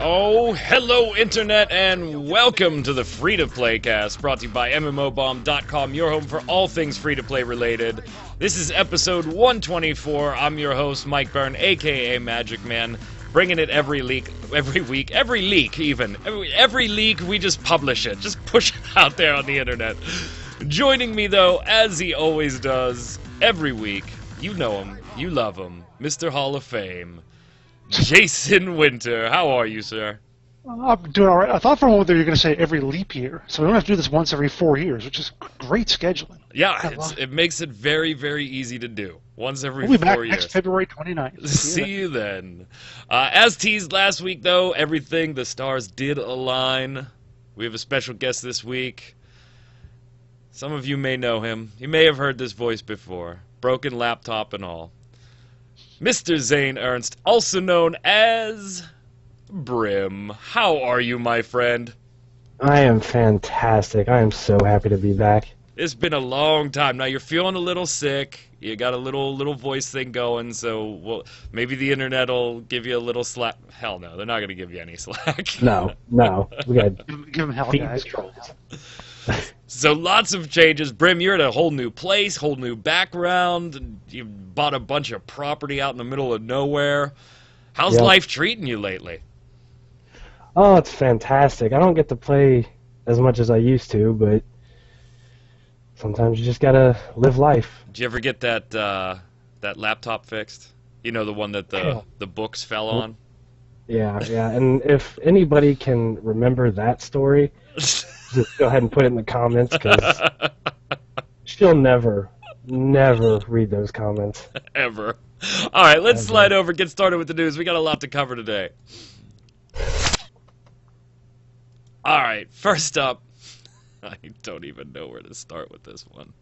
Oh, hello Internet, and welcome to the Free-to-Play Cast, brought to you by MMOBomb.com, your home for all things free-to-play related. This is episode 124. I'm your host, Mike Byrne, aka magicman, bringing it every week, every leak even. Every leak, we just publish it, just push it out there on the Internet. Joining me, though, as he always does, every week, you know him, you love him, Mr. Hall of Fame, Jason Winter. How are you, sir? I'm doing all right. I thought for a moment that you were going to say every leap year, so we don't have to do this once every 4 years, which is great scheduling. Yeah, it makes it very, very easy to do. Once every we'll 4 be back years. Next February 29th. See you then. As teased last week, though, everything, the stars did align. We have a special guest this week. Some of you may know him. You may have heard this voice before. Broken laptop and all. Mr. Zane Ernst, also known as Brim. How are you, my friend? I am fantastic. I am so happy to be back. It's been a long time. Now, you're feeling a little sick. You got a little voice thing going, so maybe the Internet will give you a little slack. Hell no, they're not going to give you any slack. No. We got Give him hell, guys. So lots of changes. Brim, you're at a whole new place, whole new background. You bought a bunch of property out in the middle of nowhere. How's life treating you lately? Oh, it's fantastic. I don't get to play as much as I used to, but sometimes you just gotta live life. Did you ever get that laptop fixed? You know, the one that the books fell on? Yeah. And if anybody can remember that story, just go ahead and put it in the comments, because she'll never read those comments. Ever. All right, let's slide over, get started with the news. We got a lot to cover today. All right, first up, I don't even know where to start with this one.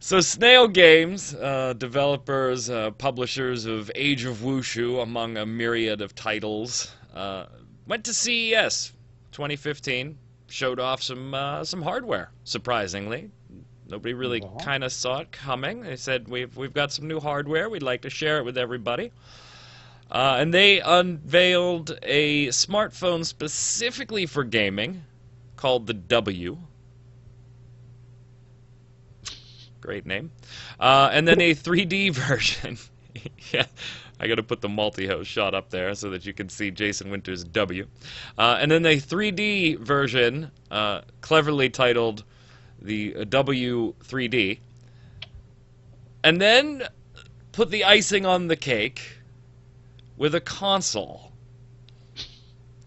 So Snail Games, developers, publishers of Age of Wushu, among a myriad of titles, went to CES 2015, showed off some hardware, surprisingly. Nobody really kind of saw it coming. They said, we've got some new hardware, we'd like to share it with everybody. And they unveiled a smartphone specifically for gaming called the W. Great name. And then a 3D version. Yeah, I got to put the multi-host shot up there so that you can see Jason Winter's W. And then a 3D version, cleverly titled the W 3D. And then put the icing on the cake with a console.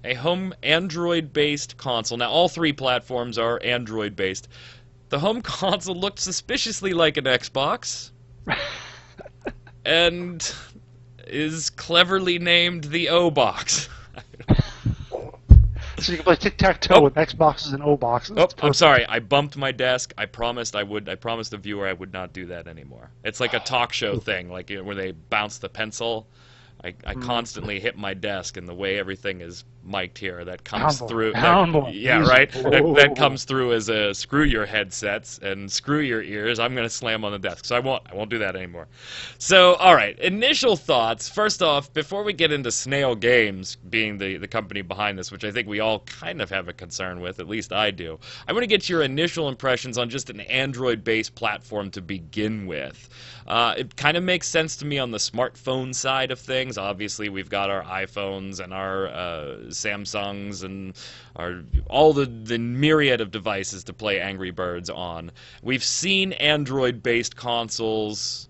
A home Android-based console. Now, all three platforms are Android-based. The home console looked suspiciously like an Xbox. And is cleverly named the O-Box. So you can play tic-tac-toe with Xboxes and O-Boxes. Oh, I'm sorry. I bumped my desk. I promised I would. I promised the viewer I would not do that anymore. It's like a talk show thing, like where they bounce the pencil. I constantly hit my desk, and the way everything is mic'd here, that comes through. Yeah, right. That comes through as a screw your headsets and screw your ears. I'm gonna slam on the desk, so I won't do that anymore. So, all right. Initial thoughts. First off, before we get into Snail Games being the company behind this, which I think we all kind of have a concern with, at least I do, I want to get your initial impressions on just an Android-based platform to begin with. It kind of makes sense to me on the smartphone side of things. Obviously, we've got our iPhones and our Samsungs and all the myriad of devices to play Angry Birds on. We've seen Android-based consoles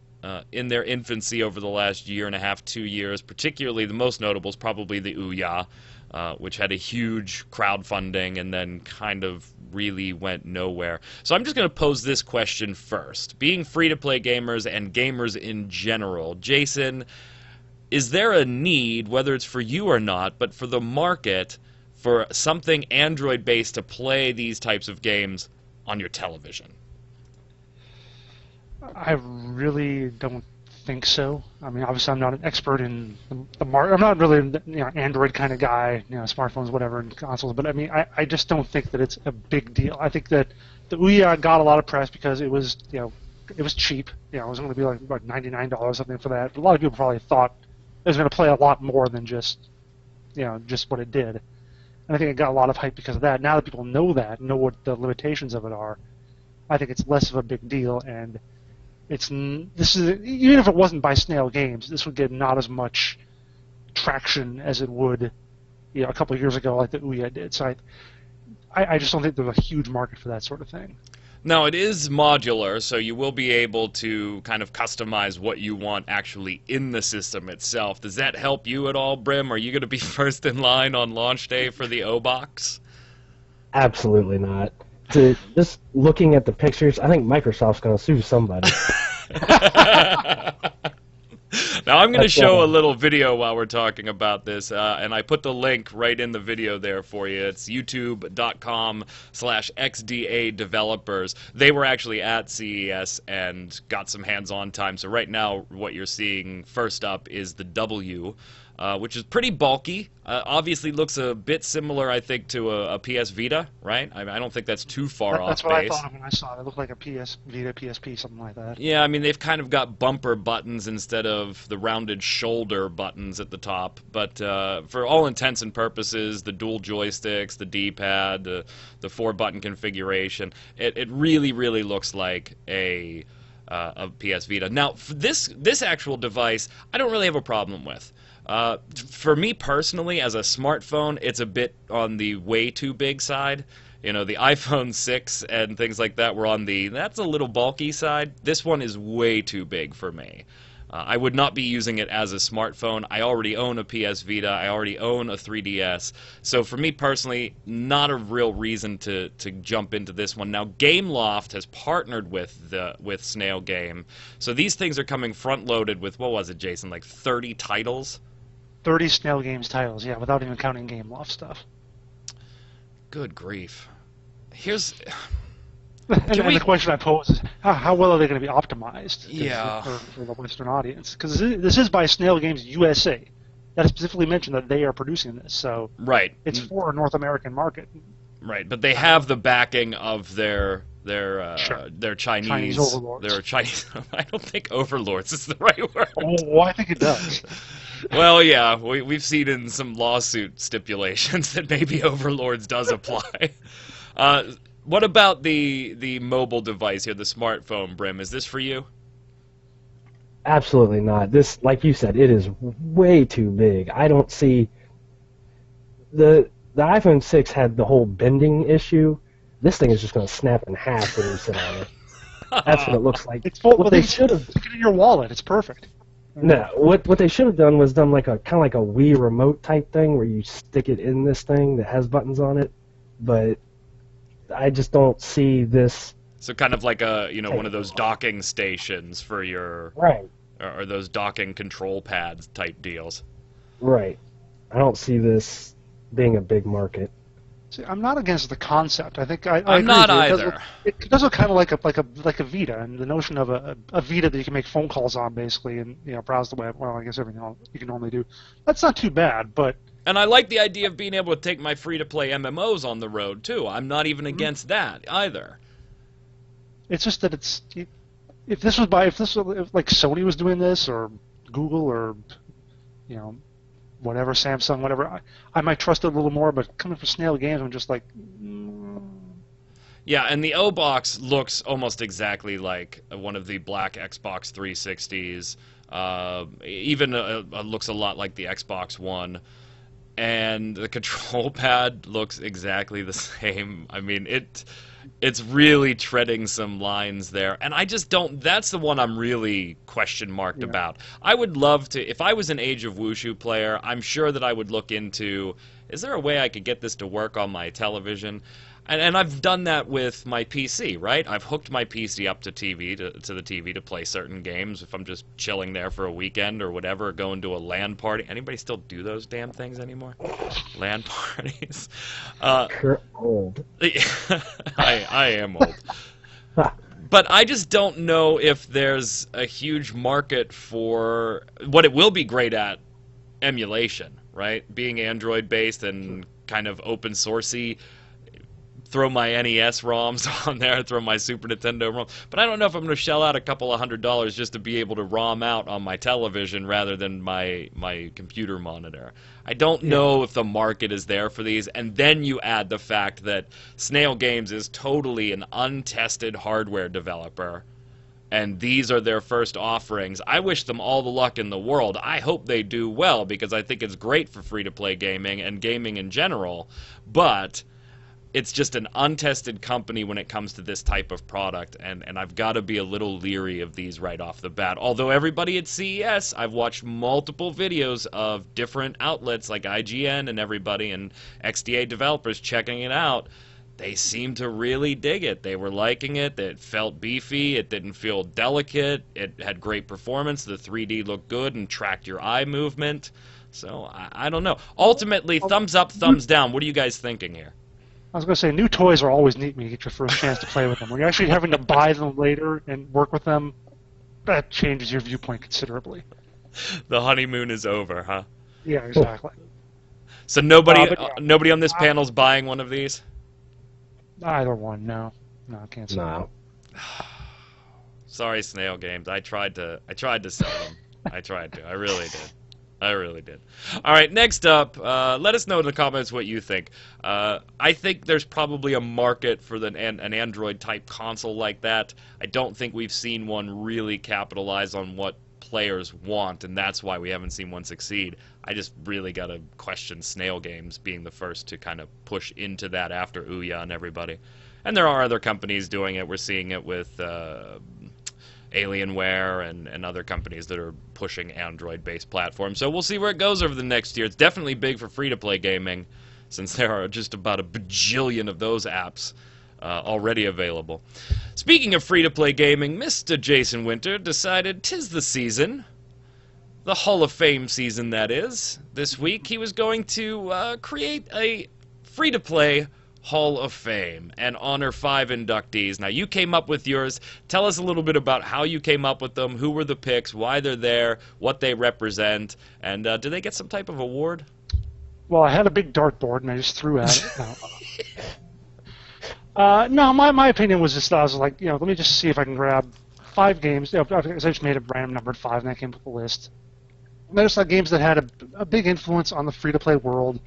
in their infancy over the last year and a half, 2 years. Particularly, the most notable is probably the Ouya, which had a huge crowdfunding and then kind of really went nowhere. So I'm just going to pose this question first. Being free-to-play gamers and gamers in general, Jason, is there a need, whether it's for you or not, but for the market, for something Android-based to play these types of games on your television? I really don't think so. I mean, obviously, I'm not an expert in the market. I'm not really Android kind of guy, smartphones, whatever, and consoles. But I mean, I just don't think that it's a big deal. I think that the Ouya got a lot of press because it was, it was cheap. It was going to be like $99 something for that. But a lot of people probably thought was going to play a lot more than just what it did. And I think it got a lot of hype because of that. Now that people know that, know what the limitations of it are, I think it's less of a big deal. And even if it wasn't by Snail Games, this would get not as much traction as it would, a couple of years ago, like the Ouya did. So I just don't think there's a huge market for that sort of thing. Now, it is modular, so you will be able to kind of customize what you want actually in the system itself. Does that help you at all, Brim? Are you going to be first in line on launch day for the O-Box? Absolutely not. Just looking at the pictures, I think Microsoft's going to sue somebody. Now, I'm going to show a little video while we're talking about this, and I put the link right in the video there for you. It's youtube.com/XDA developers. They were actually at CES and got some hands-on time. So right now, what you're seeing first up is the W, which is pretty bulky. Obviously looks a bit similar, I think, to a PS Vita, right? I don't think that's too far off base. That's what I thought of when I saw it. It looked like a PS Vita, PSP, something like that. Yeah, I mean, they've kind of got bumper buttons instead of the rounded shoulder buttons at the top. But for all intents and purposes, the dual joysticks, the D-pad, the 4-button configuration, it really, really looks like a PS Vita. Now, for this actual device, I don't really have a problem with. For me personally, as a smartphone, it's a bit on the way too big side. The iPhone 6 and things like that were on that's a little bulky side. This one is way too big for me. I would not be using it as a smartphone. I already own a PS Vita. I already own a 3DS. So for me personally, not a real reason to jump into this one. Now, Gameloft has partnered with Snail Game. So these things are coming front-loaded with, what was it, Jason, like 30 titles? 30 Snail Games titles, yeah, without even counting Gameloft stuff. Good grief. Here's... And the question I pose is, how well are they going to be optimized for the Western audience? Because this is by Snail Games USA. That specifically mentioned that they are producing this, so right. It's for a North American market. Right, but they have the backing of their Chinese overlords. Their Chinese. I don't think overlords is the right word. Oh, I think it does. Well, yeah, we've seen in some lawsuit stipulations that maybe overlords does apply. What about the mobile device here, the smartphone, Brim? Is this for you? Absolutely not. This, like you said, it is way too big. I don't see... The iPhone 6 had the whole bending issue. This thing is just going to snap in half when you sit on it. That's what it looks like. It's full. What they should have... Stick it in your wallet. It's perfect. No, what they should have done was done like a kind of like a Wii remote type thing where you stick it in this thing that has buttons on it, but I just don't see this. So kind of like one of those docking stations for your right, or those docking control pads type deals. Right. I don't see this being a big market. See, I'm not against the concept. I think I'm agree not either. It does look kind of like a Vita, and the notion of a Vita that you can make phone calls on, basically, and browse the web. Well, I guess everything you can normally do. That's not too bad, but. And I like the idea of being able to take my free-to-play MMOs on the road too. I'm not even against that either. It's just that if like Sony was doing this, or Google, or whatever, Samsung, whatever, I might trust it a little more, but coming from Snail Games, I'm just like... Yeah, and the O-Box looks almost exactly like one of the black Xbox 360s. Even looks a lot like the Xbox One. And the control pad looks exactly the same. I mean, it's really treading some lines there. And I just don't... That's the one I'm really question-marked about. I would love to... If I was an Age of Wushu player, I'm sure that I would look into... Is there a way I could get this to work on my television? And I've done that with my PC, right? I've hooked my PC up to the TV to play certain games if I'm just chilling there for a weekend or whatever, or going to a LAN party. Anybody still do those damn things anymore? LAN parties? You're old. I am old. But I just don't know if there's a huge market for what it will be great at, emulation, right? Being Android-based and kind of open sourcey. throw my NES ROMs on there, throw my Super Nintendo ROM. But I don't know if I'm going to shell out a couple of $100 just to be able to ROM out on my television rather than my computer monitor. I don't know if the market is there for these. And then you add the fact that Snail Games is totally an untested hardware developer, and these are their first offerings. I wish them all the luck in the world. I hope they do well, because I think it's great for free-to-play gaming and gaming in general, but it's just an untested company when it comes to this type of product, and I've got to be a little leery of these right off the bat. Although everybody at CES, I've watched multiple videos of different outlets like IGN and everybody and XDA developers checking it out. They seemed to really dig it. They were liking it. It felt beefy. It didn't feel delicate. It had great performance. The 3D looked good and tracked your eye movement. So, I don't know. Ultimately, thumbs up, thumbs down. What are you guys thinking here? I was going to say, new toys are always neat when you get your first chance to play with them. When you're actually having to buy them later and work with them, that changes your viewpoint considerably. The honeymoon is over, huh? Yeah, exactly. So nobody on this panel's buying one of these? Either one, no. No, I can't say. No. Sorry, Snail Games. I tried to sell them. I tried to. I really did. I really did. All right, next up, let us know in the comments what you think. I think there's probably a market for an Android-type console like that. I don't think we've seen one really capitalize on what players want, and that's why we haven't seen one succeed. I just really got to question Snail Games being the first to kind of push into that after Ouya and everybody. And there are other companies doing it. We're seeing it with Alienware and other companies that are pushing Android-based platforms. So we'll see where it goes over the next year. It's definitely big for free-to-play gaming, since there are just about a bajillion of those apps already available. Speaking of free-to-play gaming, Mr. Jason Winter decided 'tis the season, the Hall of Fame season, that is. This week he was going to create a free-to-play Hall of Fame and honor 5 inductees. Now, you came up with yours. Tell us a little bit about how you came up with them, who were the picks, why they're there, what they represent, and do they get some type of award? Well, I had a big dartboard, and I just threw at it. No, my opinion was just, I was like, let me just see if I can grab 5 games. I just made a random numbered 5, and I came up with a list. And there's like games that had a big influence on the free-to-play world,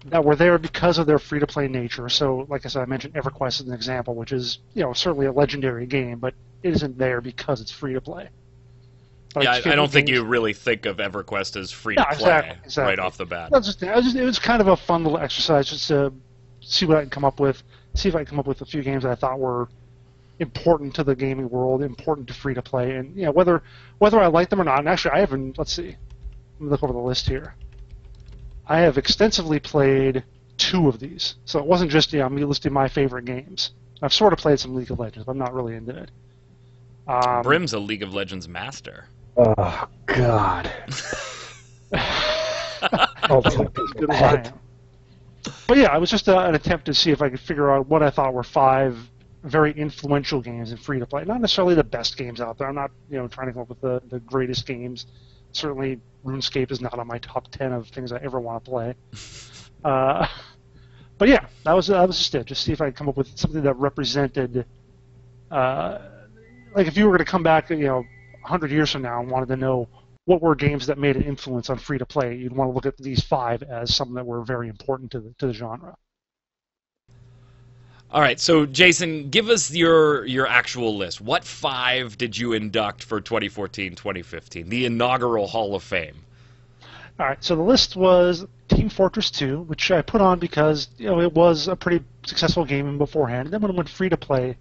that were there because of their free-to-play nature. So, like I said, I mentioned EverQuest as an example, which is, certainly a legendary game, but it isn't there because it's free-to-play. Yeah, I don't think you really think of EverQuest as free-to-play right off the bat. It was kind of a fun little exercise just to see what I can come up with, see if I can come up with a few games that I thought were important to the gaming world, important to free-to-play, and whether I like them or not. And actually, I haven't, let's see, let me look over the list here. I have extensively played 2 of these, so it wasn't just me listing my favorite games. I've sort of played some League of Legends, but I'm not really into it. Brim's a League of Legends master. Oh, God. But yeah, it was just an attempt to see if I could figure out what I thought were 5 very influential games in free-to-play. Not necessarily the best games out there. I'm not trying to come up with the greatest games. Certainly, RuneScape is not on my top 10 of things I ever want to play. But yeah, that was just it. Just see if I could come up with something that represented, like if you were going to come back, 100 years from now and wanted to know what were games that made an influence on free-to-play, you'd want to look at these 5 as something that were very important to the genre. All right, so Jason, give us your actual list. What 5 did you induct for 2014-2015, the inaugural Hall of Fame? All right, so the list was Team Fortress 2, which I put on because it was a pretty successful game beforehand. And then when it went free-to-play,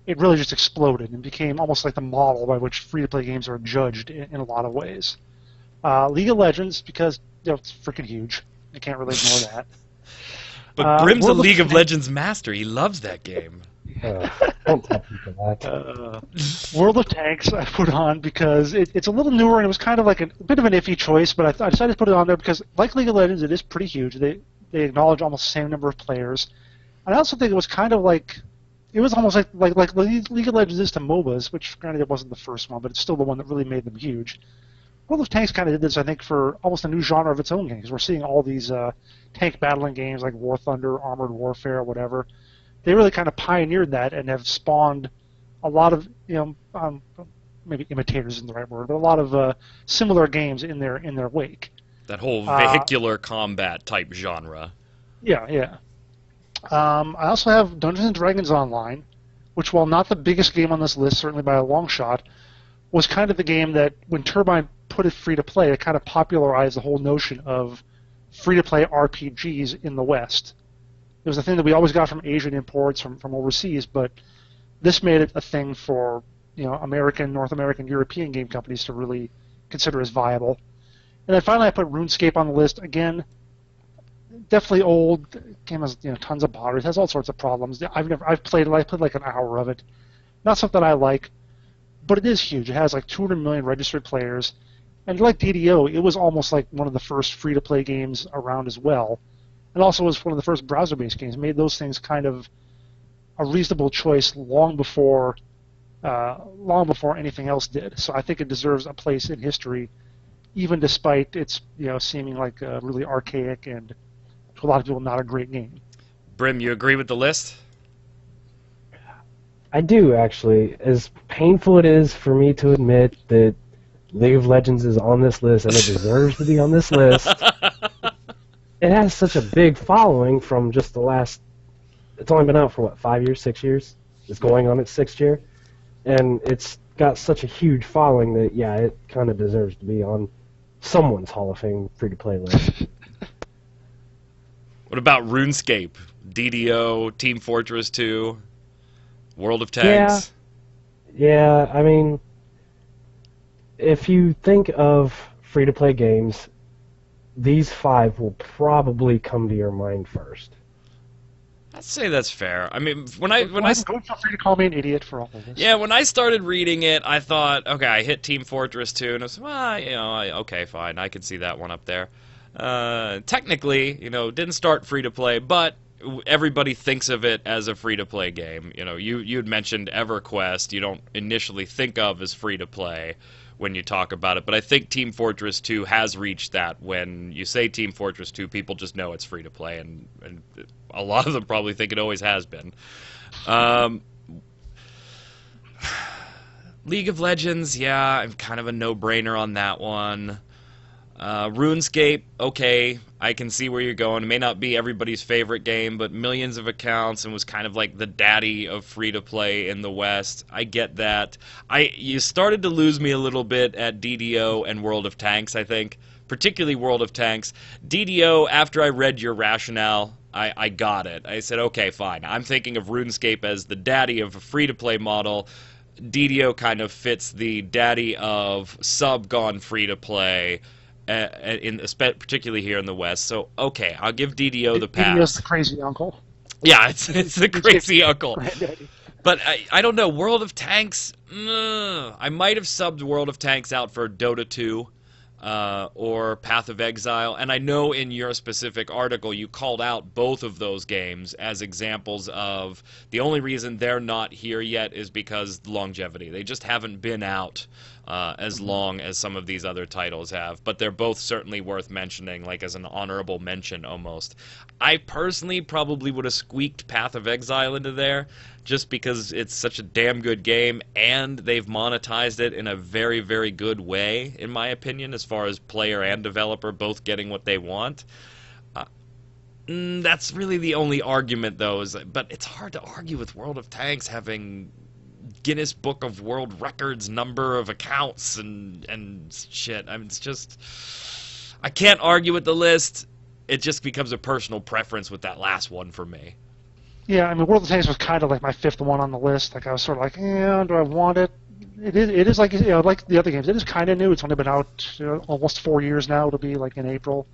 it really just exploded and became almost like the model by which free-to-play games are judged in a lot of ways. League of Legends, because it's freaking huge. I can't really ignore that. But Brim's a League of Legends master. He loves that game. Don't tell people that. World of Tanks I put on because it's a little newer and it was kind of like a bit of an iffy choice, but I decided to put it on there because, like League of Legends, it is pretty huge. They acknowledge almost the same number of players. And I also think it was kind of like, it was almost like League of Legends is to MOBAs, which granted it wasn't the first one, but it's still the one that really made them huge. World of Tanks kind of did this, I think, for almost a new genre of its own games. We're seeing all these tank battling games like War Thunder, Armored Warfare, whatever. they really kind of pioneered that and have spawned a lot of, maybe imitators isn't the right word, but a lot of similar games in their wake. That whole vehicular combat type genre. Yeah, yeah. I also have Dungeons and Dragons Online, which, while not the biggest game on this list, certainly by a long shot, was kind of the game that, when Turbine put it free to play, it kind of popularized the whole notion of free to play RPGs in the West. It was a thing that we always got from Asian imports from overseas, but this made it a thing for American, North American, European game companies to really consider as viable. And then finally, I put RuneScape on the list again. Definitely old. Game has tons of botters. Has all sorts of problems. I've played it. I played like an hour of it. Not something I like, but it is huge. It has like 200 million registered players, and like DDO, it was almost like one of the first free-to-play games around as well. And also was one of the first browser-based games. Made those things kind of a reasonable choice long before anything else did. So I think it deserves a place in history, even despite its seeming like a really archaic and, to a lot of people, not a great game. Brim, you agree with the list? I do, actually. As painful it is for me to admit that League of Legends is on this list and it deserves to be on this list, it has such a big following from just the last... It's only been out for, 5 years, 6 years? It's going on its 6th year. And it's got such a huge following that, yeah, it kind of deserves to be on someone's Hall of Fame free-to-play list. What about RuneScape? DDO, Team Fortress 2, World of Tanks? Yeah, I mean, if you think of free-to-play games, these 5 will probably come to your mind first. I'd say that's fair. I mean, Don't feel free to call me an idiot for all of this. Yeah, when I started reading it, I thought, okay, I hit Team Fortress 2, and I was, okay, fine, I can see that one up there. Technically, didn't start free-to-play, but everybody thinks of it as a free-to-play game. You had mentioned EverQuest. You don't initially think of as free-to-play when you talk about it, but I think Team Fortress 2 has reached that. When you say Team Fortress 2, people just know it's free-to-play, and a lot of them probably think it always has been. League of Legends, yeah, I'm kind of a no-brainer on that one. RuneScape, okay, I can see where you're going. It may not be everybody's favorite game, but millions of accounts and was kind of like the daddy of free-to-play in the West. I get that. You started to lose me a little bit at DDO and World of Tanks, I think, particularly World of Tanks. DDO, after I read your rationale, I got it. I said, okay, fine. I'm thinking of RuneScape as the daddy of a free-to-play model. DDO kind of fits the daddy of sub gone free-to-play, particularly here in the West. So, okay, I'll give DDO the pass. DDO's the crazy uncle. Yeah, it's the crazy uncle. But I don't know, World of Tanks, I might have subbed World of Tanks out for Dota 2 or Path of Exile, and I know in your specific article you called out both of those games as examples of the only reason they're not here yet is because longevity. They just haven't been out as long as some of these other titles have, but they're both certainly worth mentioning, like as an honorable mention almost. I personally probably would have squeaked Path of Exile into there just because it's such a damn good game, and they've monetized it in a very, very good way, in my opinion, as far as player and developer both getting what they want. That's really the only argument, though, but it's hard to argue with World of Tanks having Guinness Book of World Records number of accounts and shit. I mean, it's just... I can't argue with the list. It just becomes a personal preference with that last one for me. Yeah, I mean, World of Tanks was kind of like my 5th one on the list. Like, I was sort of like, do I want it? It is like, like the other games, it is kind of new. It's only been out almost 4 years now. It'll be like in April.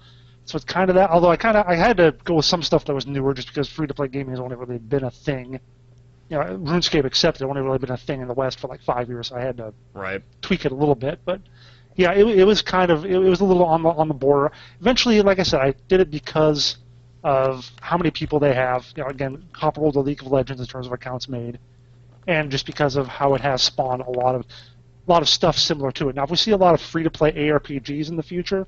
So it's kind of that, although I had to go with some stuff that was newer just because free-to-play gaming has only really been a thing. RuneScape accepted, only really been a thing in the West for like 5 years, so I had to tweak it a little bit. But yeah, it was kind of, it was a little on the border. Eventually, like I said, I did it because of how many people they have. Again, comparable to League of Legends in terms of accounts made, and just because of how it has spawned a lot of stuff similar to it. Now, if we see a lot of free-to-play ARPGs in the future,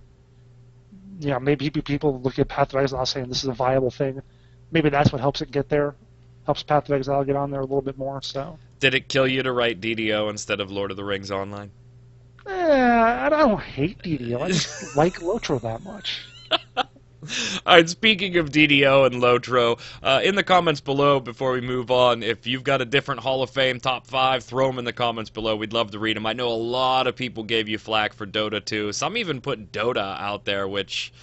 maybe people look at Path of Exile saying this is a viable thing. Maybe that's what helps it get there. helps Path of Exile get on there a little bit more. So. Did it kill you to write DDO instead of Lord of the Rings Online? I don't hate DDO. I just like LOTRO that much. All right, speaking of DDO and LOTRO, in the comments below, before we move on, if you've got a different Hall of Fame top 5, throw them in the comments below. We'd love to read them. I know a lot of people gave you flack for Dota 2. Some even put Dota out there, which,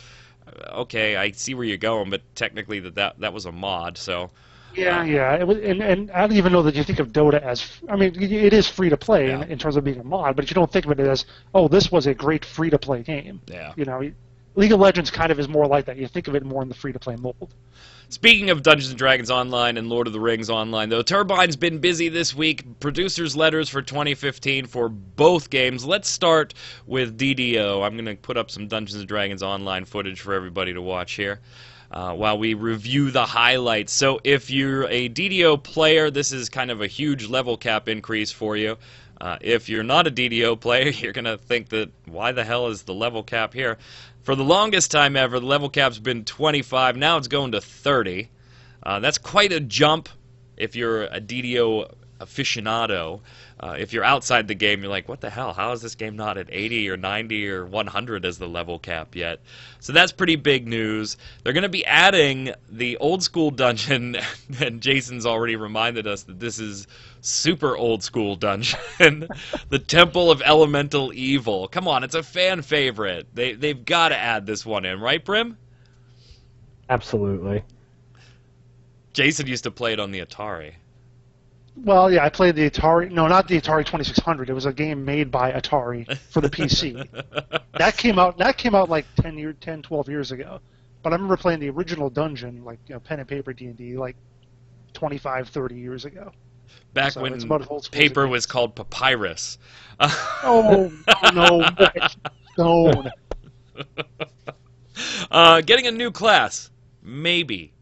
okay, I see where you're going, but technically that was a mod, so... Yeah. It was, and I don't even know that you think of Dota as... I mean, it is free-to-play in terms of being a mod, but you don't think of it as, oh, this was a great free-to-play game. Yeah. You know, League of Legends kind of is more like that. You think of it more in the free-to-play mold. Speaking of Dungeons & Dragons Online and Lord of the Rings Online, though, Turbine's been busy this week. Producers' letters for 2015 for both games. Let's start with DDO. I'm going to put up some Dungeons & Dragons Online footage for everybody to watch here. While we review the highlights. So if you're a DDO player, this is kind of a huge level cap increase for you. If you're not a DDO player, you're going to think that, why the hell is the level cap here? For the longest time ever, the level cap's been 25. Now it's going to 30. That's quite a jump if you're a DDO aficionado. If you're outside the game, you're like, what the hell? How is this game not at 80 or 90 or 100 as the level cap yet? So that's pretty big news. They're going to be adding the old school dungeon, and Jason's already reminded us that this is super old school dungeon, the Temple of Elemental Evil. Come on, it's a fan favorite. They've got to add this one in, right, Brim? Absolutely. Jason used to play it on the Atari. Well, yeah, I played the Atari. No, not the Atari 2600. It was a game made by Atari for the PC. That came out like 10, 12 years ago. But I remember playing the original dungeon, like pen and paper D&D, like 25, 30 years ago. Back so when paper was called papyrus. Oh no! Stone. Getting a new class, maybe.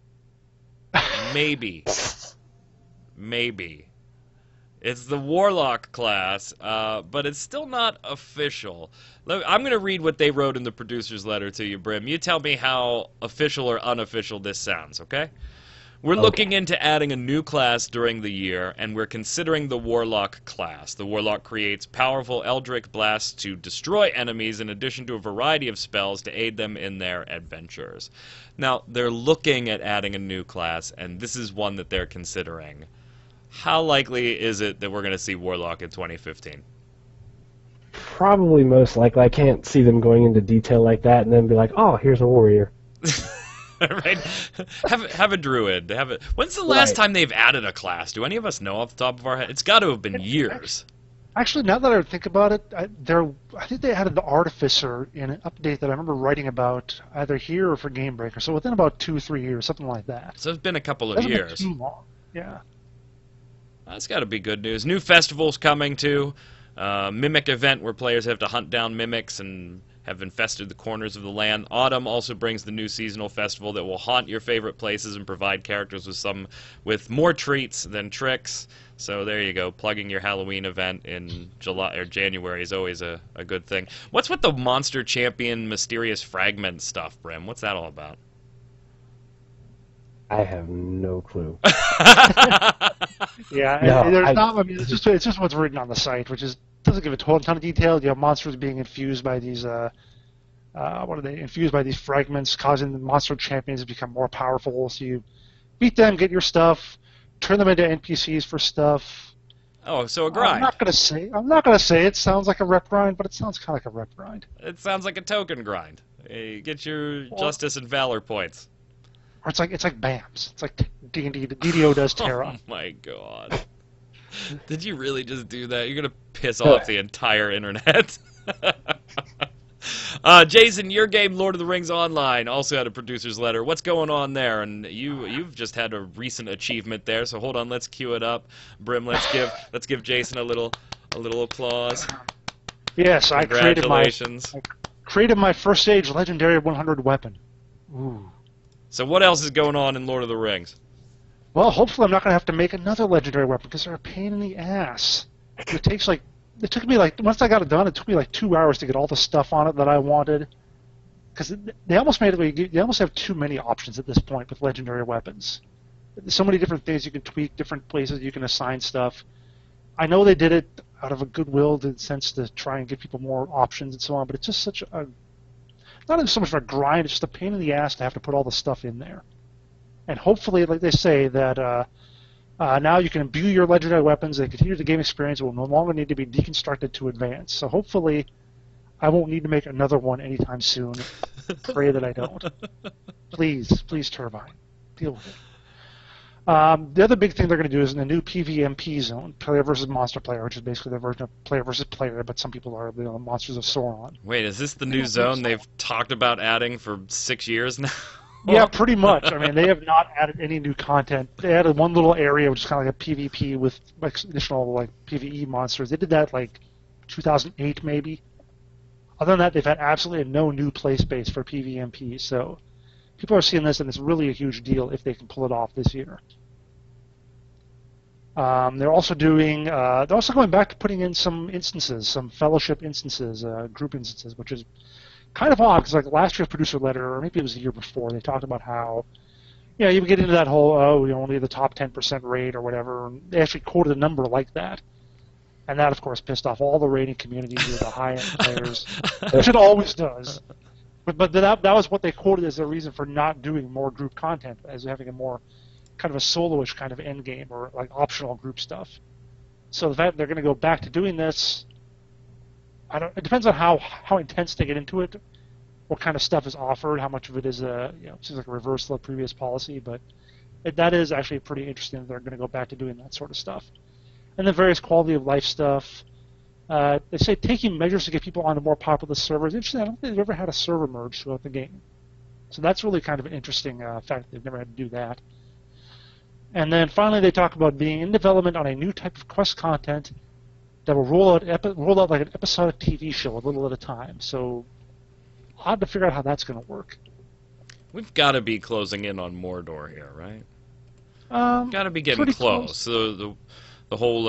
It's the Warlock class, but it's still not official. I'm going to read what they wrote in the producer's letter to you, Brim. You tell me how official or unofficial this sounds, okay? We're looking into adding a new class during the year, and we're considering the Warlock class. The Warlock creates powerful Eldritch blasts to destroy enemies in addition to a variety of spells to aid them in their adventures. Now, they're looking at adding a new class, and this is one that they're considering. How likely is it that we're going to see Warlock in 2015? Probably most likely. I can't see them going into detail like that and then be like, oh, here's a warrior. Right? Have a druid. When's the last time they've added a class? Do any of us know off the top of our head? It's got to have been years. Actually, now that I think about it, I think they added the Artificer in an update that I remember writing about either here or for Game Breaker. So within about 2-3 years, something like that. So it's been a couple of years. Been too long. Yeah. That's got to be good news. New festivals coming too. Mimic event where players have to hunt down mimics and have infested the corners of the land. Autumn also brings the new seasonal festival that will haunt your favorite places and provide characters with more treats than tricks. So there you go. Plugging your Halloween event in July or January is always a good thing. What's with the Monster Champion Mysterious Fragment stuff, Brim? What's that all about? I have no clue. Yeah, No, there's not. I mean, it's just what's written on the site, which doesn't give a ton of detail. You have monsters being infused by these. What are they? Infused by these fragments, causing the monster champions to become more powerful. So you beat them, get your stuff, turn them into NPCs for stuff. Oh, so a grind. I'm not gonna say it sounds like a rep grind, but it sounds kind of like a rep grind. It sounds like a token grind. You get your justice and valor points. Or it's like BAMs. It's like D&D. DDO does Terra. Oh my god. Did you really just do that? You're gonna piss off the entire internet. Jason, your game Lord of the Rings Online also had a producer's letter. What's going on there? And you've just had a recent achievement there. So hold on, let's cue it up. Brim, let's give Jason a little applause. Yes, I Congratulations. created my first stage legendary 100 weapon. Ooh. So what else is going on in Lord of the Rings? Well, hopefully I'm not going to have to make another legendary weapon because they're a pain in the ass. It took me once I got it done, it took me like 2 hours to get all the stuff on it that I wanted. Because they almost have too many options at this point with legendary weapons. There's so many different things you can tweak, different places you can assign stuff. I know they did it out of a goodwill in the sense to try and give people more options and so on, but it's just such a, not even so much of a grind, it's just a pain in the ass to have to put all the stuff in there. And hopefully, like they say, that now you can imbue your legendary weapons, they continue the game experience, will no longer need to be deconstructed to advance. So hopefully, I won't need to make another one anytime soon. Pray that I don't. Please, please, Turbine, deal with it. The other big thing they're going to do is in the new PvMP zone, player versus monster player, which is basically their version of player versus player, but some people are the monsters of Sauron. Wait, is this the new zone they've talked about adding for 6 years now? Yeah, pretty much. I mean, they have not added any new content. They added one little area, which is kind of like a PvP with additional like PvE monsters. They did that like 2008 maybe. Other than that, they've had absolutely no new play space for PvMP. So people are seeing this, and it's really a huge deal if they can pull it off this year. They're also doing. They're also going back to putting in some instances, some fellowship instances, group instances, which is kind of odd because like last year's producer letter, or maybe it was the year before, they talked about how, you get into that whole only the top 10% rate or whatever. And they actually quoted a number like that, and that of course pissed off all the rating communities or the high-end players, which it always does. But that was what they quoted as their reason for not doing more group content, as having a more kind of a solo-ish kind of end game or like optional group stuff. So the fact they're going to go back to doing this, it depends on how intense they get into it, what kind of stuff is offered, how much of it is seems like a reversal of previous policy, but that is actually pretty interesting that they're going to go back to doing that sort of stuff. And then various quality of life stuff. They say taking measures to get people onto more popular servers. Interesting, I don't think they've ever had a server merge throughout the game. So that's really kind of an interesting fact. They've never had to do that. And then finally they talk about being in development on a new type of quest content that will roll out like an episodic TV show a little at a time. So hard to figure out how that's going to work. We've got to be closing in on Mordor here, right? Got to be getting close. So the whole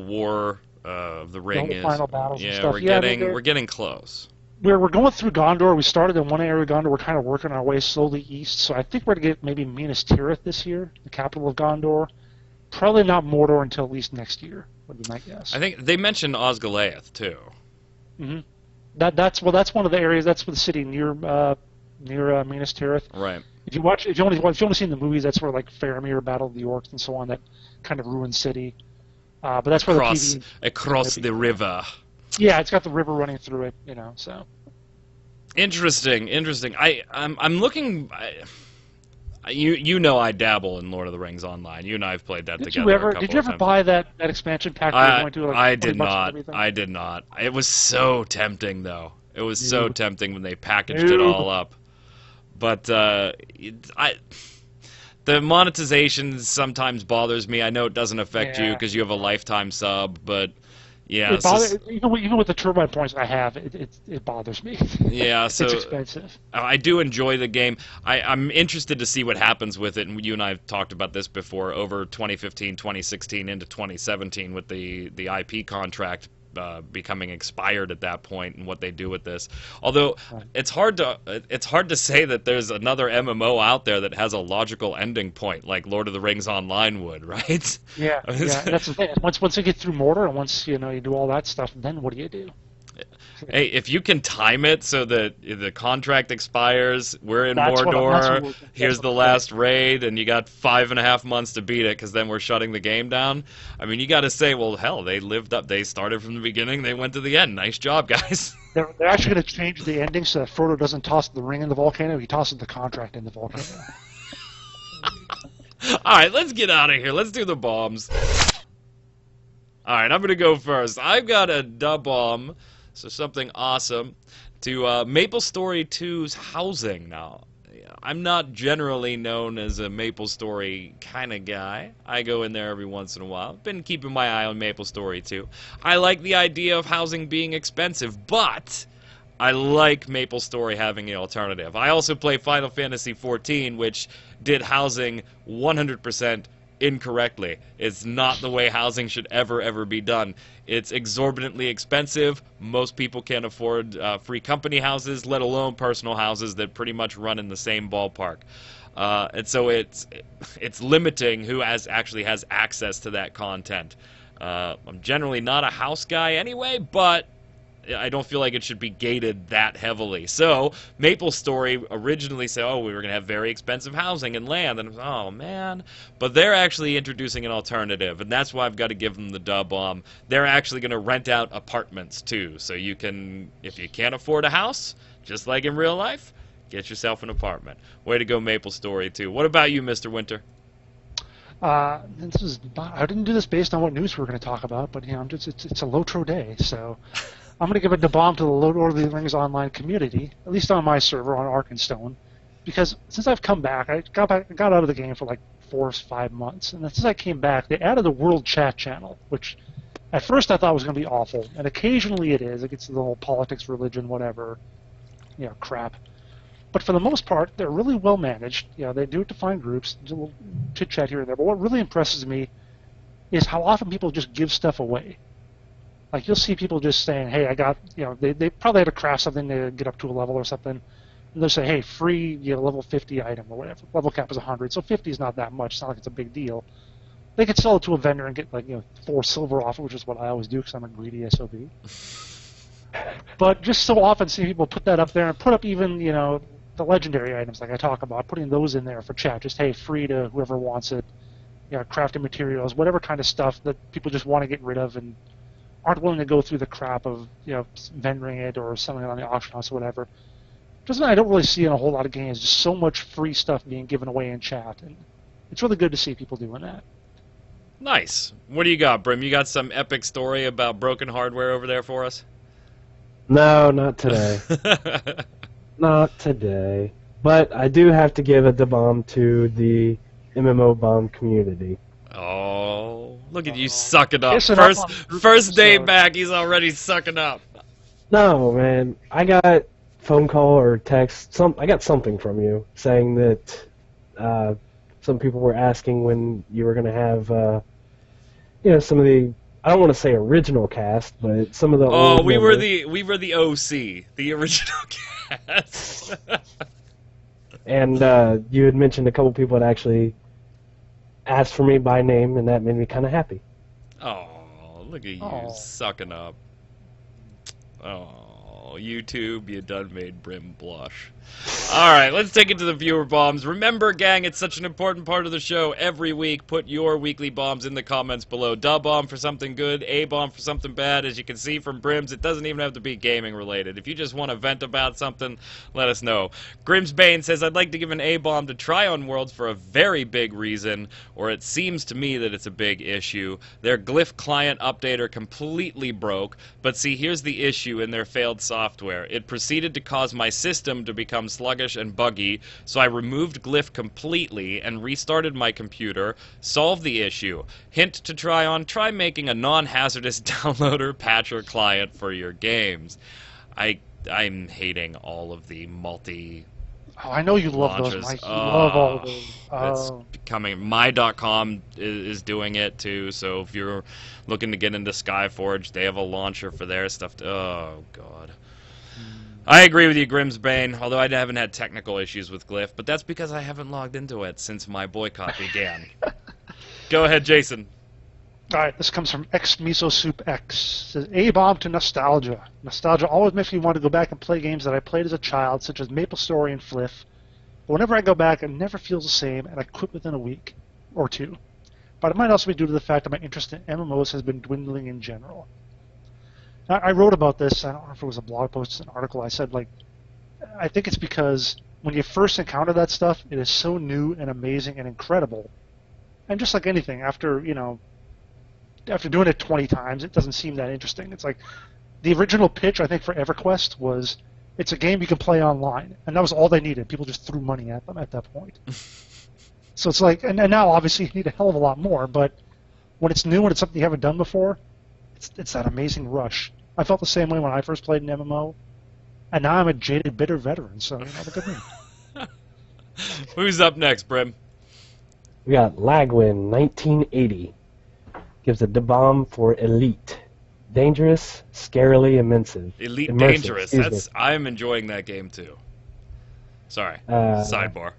war of the ring is. Final battles and stuff. We're getting close. We're going through Gondor. We started in one area of Gondor. We're kind of working our way slowly east. So I think we're going to get maybe Minas Tirith this year, the capital of Gondor. Probably not Mordor until at least next year, would be my guess. I think they mentioned Osgiliath too. Mm-hmm. That's one of the areas. That's the city near Minas Tirith. Right. If you only seen the movies, that's where like Faramir battled the orcs and so on. That kind of ruined city. But that's where across the river. Yeah, it's got the river running through it. So. Interesting. I'm looking. I dabble in Lord of the Rings Online. You and I have played that together. Did you ever buy that expansion pack? I did not. I did not. It was so tempting, though. It was so tempting when they packaged it all up. But the monetization sometimes bothers me. I know it doesn't affect you because you have a lifetime sub, but yeah, even with the turbine points I have, it bothers me. Yeah, so it's expensive. I do enjoy the game. I'm interested to see what happens with it, and you and I have talked about this before over 2015, 2016 into 2017 with the IP contract becoming expired at that point and what they do with this. Although it's hard to say that there's another MMO out there that has a logical ending point like Lord of the Rings Online would, right? Yeah, that's the thing. Once you get through Mordor and once you do all that stuff, then what do you do? Hey, if you can time it so that the contract expires, we're in Mordor, here's the last raid, and you got 5.5 months to beat it because then we're shutting the game down. I mean, you got to say, well, hell, they lived up. They started from the beginning. They went to the end. Nice job, guys. They're actually going to change the ending so that Frodo doesn't toss the ring in the volcano. He tosses the contract in the volcano. All right, let's get out of here. Let's do the bombs. All right, I'm going to go first. I've got a dub bomb. So something awesome to MapleStory 2's housing. Now, I'm not generally known as a MapleStory kind of guy. I go in there every once in a while. Been keeping my eye on MapleStory 2. I like the idea of housing being expensive, but I like MapleStory having an alternative. I also play Final Fantasy XIV, which did housing 100% incorrectly. It's not the way housing should ever be done. It's exorbitantly expensive. Most people can't afford free company houses, let alone personal houses that pretty much run in the same ballpark. And so it's limiting who actually has access to that content. I'm generally not a house guy anyway, but I don't feel like it should be gated that heavily. So MapleStory originally said, oh, we were going to have very expensive housing and land, and oh man, but they're actually introducing an alternative, and that's why I've got to give them the dub. They're actually going to rent out apartments too, so you can, if you can't afford a house, just like in real life, get yourself an apartment. Way to go, MapleStory too. What about you, Mr. Winter? I didn't do this based on what news we were going to talk about, but it's a LOTRO day, so I'm going to give a bomb to the Lord of the Rings online community, at least on my server on Arkenstone, because since I've come back, I got out of the game for like 4 or 5 months, and then since I came back, they added a world chat channel, which at first I thought was going to be awful, and occasionally it is. It gets to the whole politics, religion, whatever, crap. But for the most part, they're really well managed. They do it to find groups, do a little chit chat here and there. But what really impresses me is how often people just give stuff away. Like, you'll see people just saying, hey, I got, they probably had to craft something to get up to a level or something. And they'll say, hey, free, level 50 item or whatever. Level cap is 100, so 50 is not that much. It's not like it's a big deal. They could sell it to a vendor and get, 4 silver off it, which is what I always do because I'm a greedy SOB. But just so often see people put that up there and put up even, the legendary items like I talk about, putting those in there for chat. Just, hey, free to whoever wants it. Crafting materials, whatever kind of stuff that people just want to get rid of and aren't willing to go through the crap of vendoring it or selling it on the auction house or whatever. I don't really see in a whole lot of games just so much free stuff being given away in chat, and it's really good to see people doing that. Nice. What do you got, Brim? You got some epic story about broken hardware over there for us? No, not today. Not today. But I do have to give a bomb to the MMO bomb community. Oh, look at you sucking up. First day back, he's already sucking up. No, man. I got phone call or text. I got something from you saying that some people were asking when you were going to have, some of the, I don't want to say original cast, but some of the old we were members. the OC, the original cast. And you had mentioned a couple people had actually asked for me by name, and that made me kind of happy. Oh, look at you sucking up. Oh, YouTube, you done made Brim blush. Alright, let's take it to the viewer bombs. Remember, gang, it's such an important part of the show. Every week, put your weekly bombs in the comments below. Dub bomb for something good, A bomb for something bad. As you can see from Brim's, it doesn't even have to be gaming related. If you just want to vent about something, let us know. Grimsbane says, I'd like to give an A bomb to Tryon Worlds for a very big reason, or it seems to me that it's a big issue. Their Glyph client updater completely broke, but see, here's the issue in their failed software. It proceeded to cause my system to become sluggish and buggy, so I removed Glyph completely and restarted my computer, solved the issue. Hint to Tryon, try making a non-hazardous downloader patcher client for your games. I'm hating all of the multi Oh, I know you love launches. those, Mike. You love all of those. It's becoming. My.com is doing it too. So if you're looking to get into Skyforge, they have a launcher for their stuff. Oh God. I agree with you, Grimsbane, although I haven't had technical issues with Glyph, but that's because I haven't logged into it since my boycott began. Go ahead, Jason. Alright, this comes from XMisoSoupX. It says, A-bomb to nostalgia. Nostalgia always makes me want to go back and play games that I played as a child, such as MapleStory and Fliff. But whenever I go back, it never feels the same, and I quit within a week or two. But it might also be due to the fact that my interest in MMOs has been dwindling in general. Now, I wrote about this, I don't know if it was a blog post, an article, I said, I think it's because when you first encounter that stuff, it is so new and amazing and incredible. And just like anything, after doing it 20 times, it doesn't seem that interesting. It's like the original pitch, I think, for EverQuest was it's a game you can play online, and that was all they needed. People just threw money at them at that point. So it's like, and now obviously you need a hell of a lot more, but when it's new and it's something you haven't done before, it's that amazing rush. I felt the same way when I first played an MMO, and now I'm a jaded, bitter veteran, so look at me. Who's up next, Brim? We got Lagwin, 1980. Gives a bomb for Elite. Dangerous, scarily immersive. Elite Dangerous. I'm enjoying that game too. Sorry. Sidebar.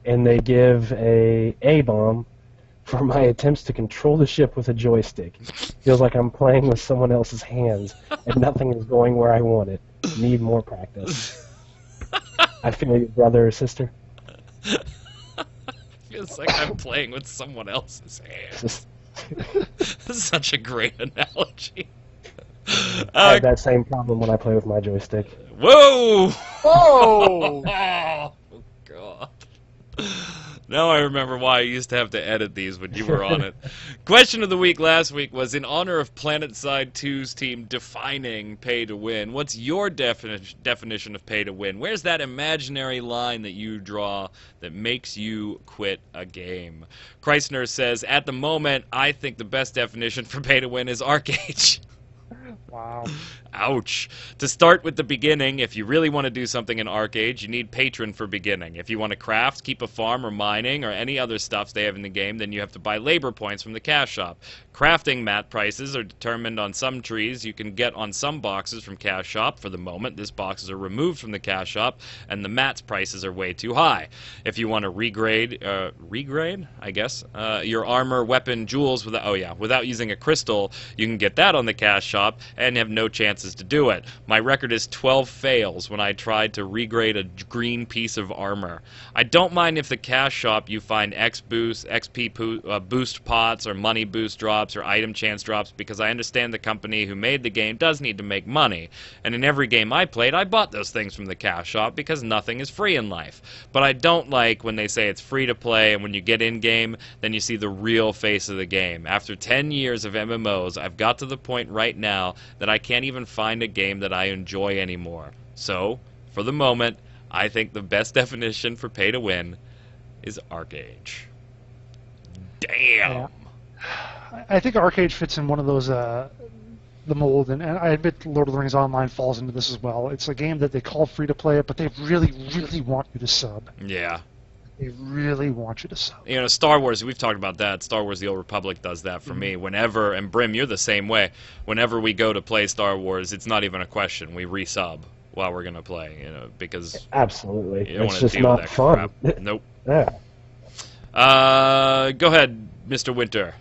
and they give a A-bomb for my attempts to control the ship with a joystick. Feels like I'm playing with someone else's hands, and nothing is going where I want it. Need more practice. I feel your brother or sister. Feels like I'm playing with someone else's hands. This is such a great analogy. I have that same problem when I play with my joystick. Whoa! Whoa! Oh, God. Now I remember why I used to have to edit these when you were on it. Question of the week last week was, in honor of PlanetSide 2's team defining pay to win, what's your definition of pay to win? Where's that imaginary line that you draw that makes you quit a game? Kreisner says, at the moment, I think the best definition for pay to win is Arcade. Wow. Ouch. To start with the beginning, if you really want to do something in Arcade, you need Patron for beginning. If you want to craft, keep a farm, or mining, or any other stuff they have in the game, then you have to buy labor points from the cash shop. Crafting mat prices are determined on some trees you can get on some boxes from cash shop. For the moment, these boxes are removed from the cash shop, and the mats prices are way too high. If you want to regrade, I guess, your armor, weapon, jewels, without using a crystal, you can get that on the cash shop, and have no chances to do it. My record is 12 fails when I tried to regrade a green piece of armor. I don't mind if the cash shop you find XP boost pots or money boost drops or item chance drops, because I understand the company who made the game does need to make money. And in every game I played, I bought those things from the cash shop because nothing is free in life. But I don't like when they say it's free to play, and when you get in game, then you see the real face of the game. After 10 years of MMOs, I've got to the point right now that I can't even find a game that I enjoy anymore. So, for the moment, I think the best definition for pay to win is Arcade. Damn. Yeah. I think Arcade fits in one of those the mold, and I admit Lord of the Rings Online falls into this as well. It's a game that they call free to play, but they really, really want you to sub. Yeah. They really want you to sub. You know, Star Wars, we've talked about that. Star Wars The Old Republic does that for me. Whenever, and Brim, you're the same way. Whenever we go to play Star Wars, it's not even a question. We resub while we're going to play, you know, because absolutely. You don't it's want to just deal not with that fun. crap. Nope. Yeah. Go ahead, Mr. Winter.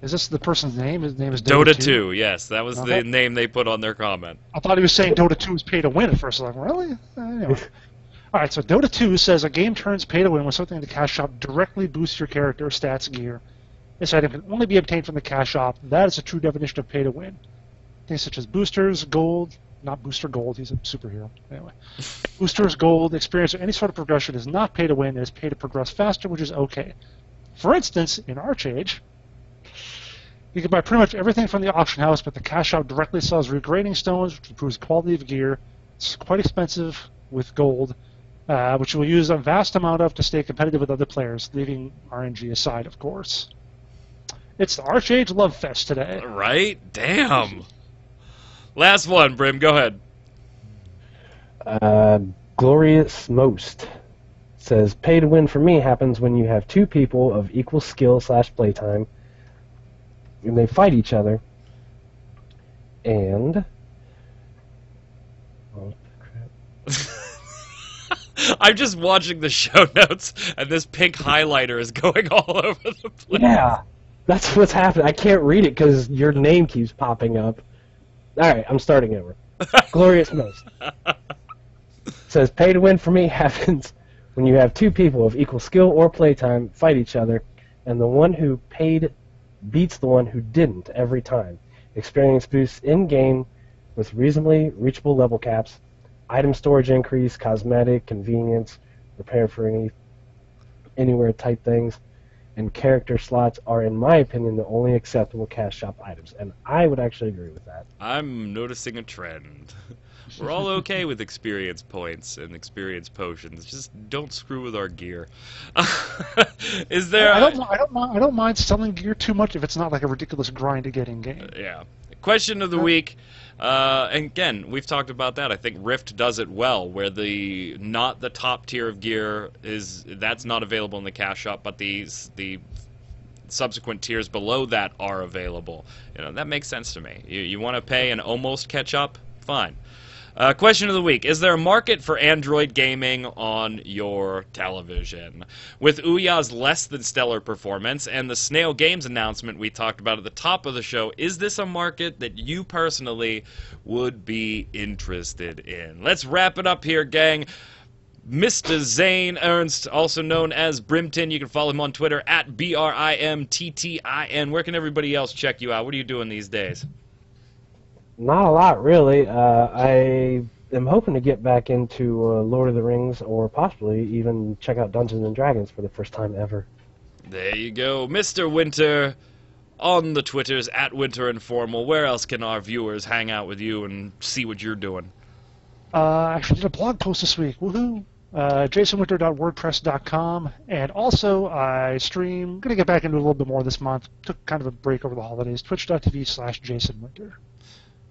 Is this the person's name? His name is Dota 2, yes. That was Okay. the name they put on their comment. I thought he was saying Dota 2 is pay to win at first. I was like, really? Anyway. All right, so Dota 2 says a game turns pay to win when something in the cash shop directly boosts your character, stats, gear. This item can only be obtained from the cash shop. That is a true definition of pay to win. Things such as boosters, gold, not booster gold, he's a superhero. Anyway. Boosters, gold, experience, or any sort of progression is not pay to win. It is pay to progress faster, which is okay. For instance, in Arcade, you can buy pretty much everything from the auction house, but the cash shop directly sells regrading stones, which improves quality of gear. It's quite expensive with gold, which you will use a vast amount of to stay competitive with other players, leaving RNG aside, of course. It's the Arcade Love Fest today. Right? Damn. Last one, Brim. Go ahead. Glorious Most says, pay to win for me happens when you have two people of equal skill / playtime, and they fight each other, and... Oh, crap. I'm just watching the show notes, and this pink highlighter is going all over the place. Yeah, that's what's happening. I can't read it because your name keeps popping up. Alright, I'm starting over. Glorious Most says, pay to win for me happens when you have two people of equal skill or playtime fight each other, and the one who paid beats the one who didn't every time. Experience boosts in-game with reasonably reachable level caps, item storage increase, cosmetic, convenience, repair for anywhere type things, and character slots are, in my opinion, the only acceptable cash shop items. And I would actually agree with that. I'm noticing a trend. We're all okay with experience points and experience potions. Just don't screw with our gear. Is there? I don't mind selling gear too much if it's not like a ridiculous grind to get in game. Yeah. Question of the week. And again, we've talked about that. I think Rift does it well, where not the top tier of gear that's not available in the cash shop, but the subsequent tiers below that are available. You know, that makes sense to me. You want to pay and almost catch up? Fine. Question of the week. Is there a market for Android gaming on your television? With Ouya's less than stellar performance and the Snail Games announcement we talked about at the top of the show, is this a market that you personally would be interested in? Let's wrap it up here, gang. Mr. Zane Ernst, also known as Brimton. You can follow him on Twitter at BRIMTTIN. Where can everybody else check you out? What are you doing these days? Not a lot, really. I am hoping to get back into Lord of the Rings, or possibly even check out Dungeons and Dragons for the first time ever. There you go. Mr. Winter, on the Twitters, at Winter Informal. Where else can our viewers hang out with you and see what you're doing? I actually did a blog post this week. Woohoo! jasonwinter.wordpress.com, and also I stream. Going to get back into it a little bit more this month. Took kind of a break over the holidays. Twitch.tv/JasonWinter.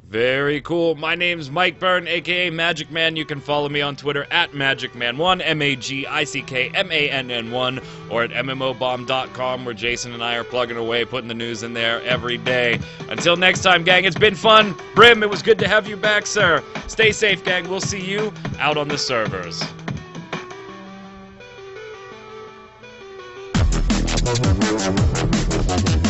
Very cool. My name's Mike Byrne, a.k.a. Magic Man. You can follow me on Twitter at MagicMan1, MAGICKMANN1, or at MMOBomb.com, where Jason and I are plugging away, putting the news in there every day. Until next time, gang, it's been fun. Brim, it was good to have you back, sir. Stay safe, gang. We'll see you out on the servers. Thank you.